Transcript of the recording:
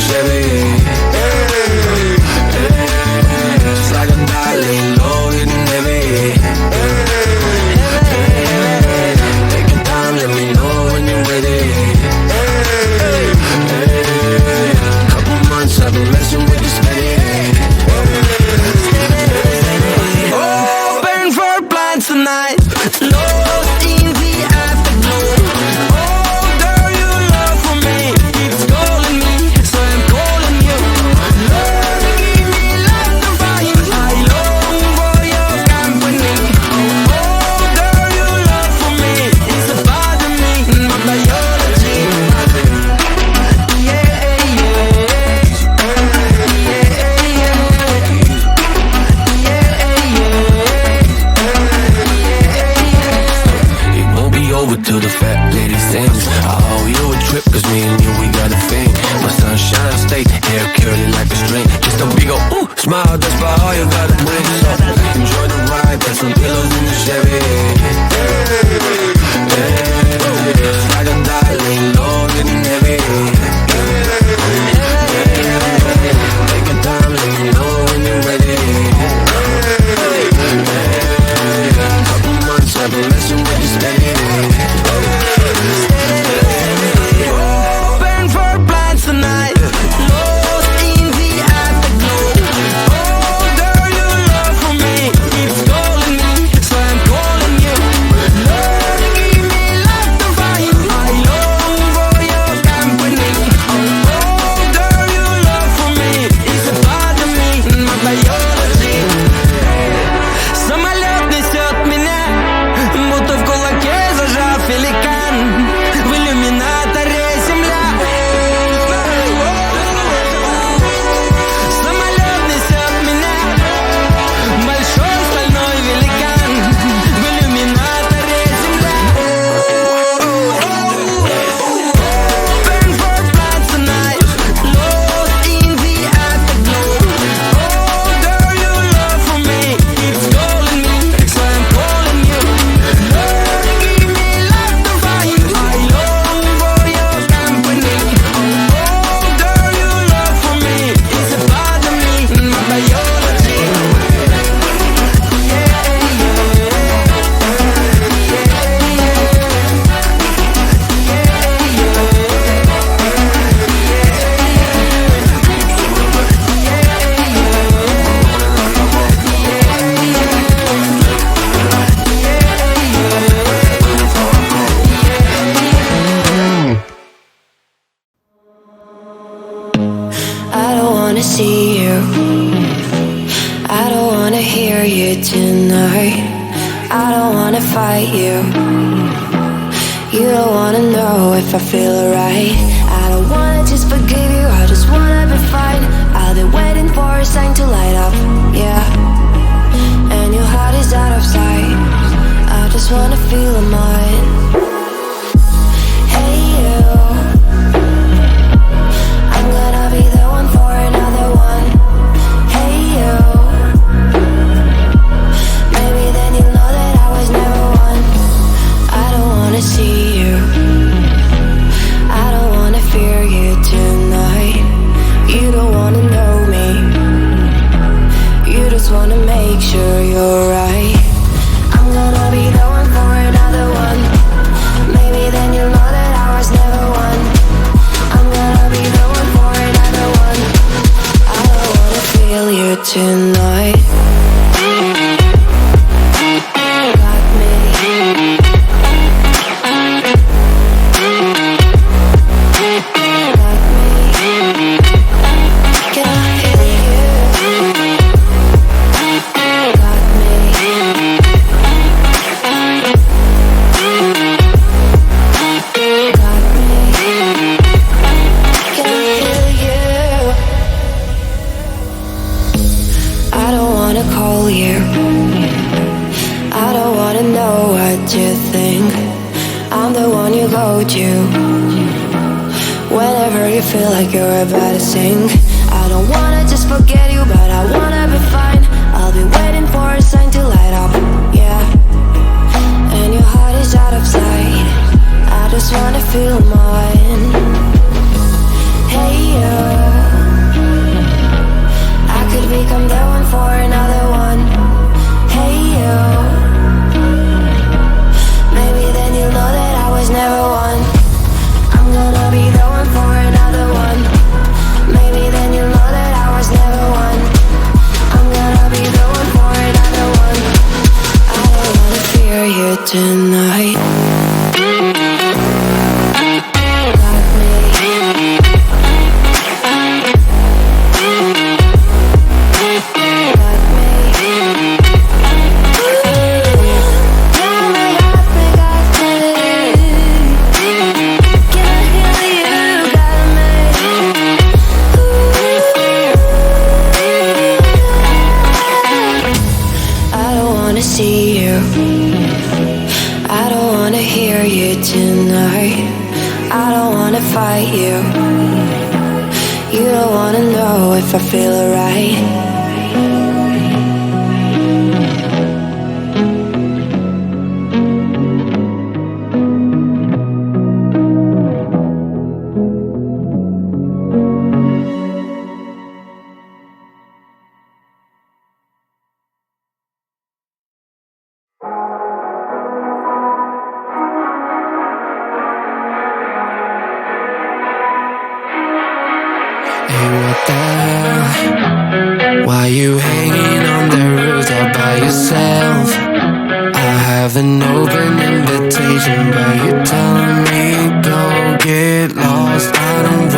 Chevy. Just like a dot, laying low, hitting heavy. Take your time, let me know when you're ready. Couple months I've been messing with you steady. Open for plans tonight. Lost in the afterglow. Oh, girl, your love for me keeps calling me, so I'm calling you. Lord, give me life to find. I long for your company. Oh, girl, your love for me is a part of me, my biology. It won't be over till the fat lady sings. I owe you a trip, cause me and you, we got a thing. My sunshine state, hair curly like a string. Just a big ol' ooh, smile, that's about all you gotta bring. So enjoy the ride, got some pillows in the Chevy. It's like a dot, laying low, getting heavy. Take your time, let me know when you're ready. Couple months I've been messing with you steady. Open for plans tonight. Lost in the afterglow. Oh, girl, your love for me keeps calling me, so I'm calling you. Lord, give me life to find. I long for your company. Oh, girl, your love for me is a part of me, my biology. Самолет несет меня, будто в кулаке зажав великан. В иллюминаторе земля. Самолет несет меня, большой стальной великан. В иллюминаторе земля. Open for plans tonight. Lost in the afterglow. Oh, girl, your love for me keeps calling me, so I'm calling you. Lord, give me life to find. I long for your company. Oh, girl, your love for me is a part of me, my biology. I don't wanna see you. I don't wanna hear you tonight. I don't wanna fight you. You don't wanna know if I feel alright. I don't wanna just forgive you, I just wanna be fine. I've been waiting for a sign to light up, yeah. And your heart is out of sight. I just wanna feel mine. Hey you, I'm gonna be the one for another one. Hey you, maybe then you'll know that I was never one. I don't wanna see you, I don't wanna fear you tonight. You don't wanna know me, you just wanna make sure you're right. I'm gonna be the one for another one. Maybe then you'll know that I was never one. I'm gonna be the one for another one. I don't wanna feel you tonight. Got me. Got me. Can I hear you? Got me. Got me. Can I hear you? I don't wanna call you. I don't wanna know what you think. I'm the one you go to whenever you feel like you're about to sink. I don't wanna just forget you, but I wanna be fine. I'll be waiting for a sign to light up, yeah. And your heart is out of sight. I just wanna feel mine. Hey you, you. You don't wanna know if I feel alright. Hey, what the hell? Why you hanging on the roof all by yourself? I have an open invitation, but you're telling me go get lost. I don't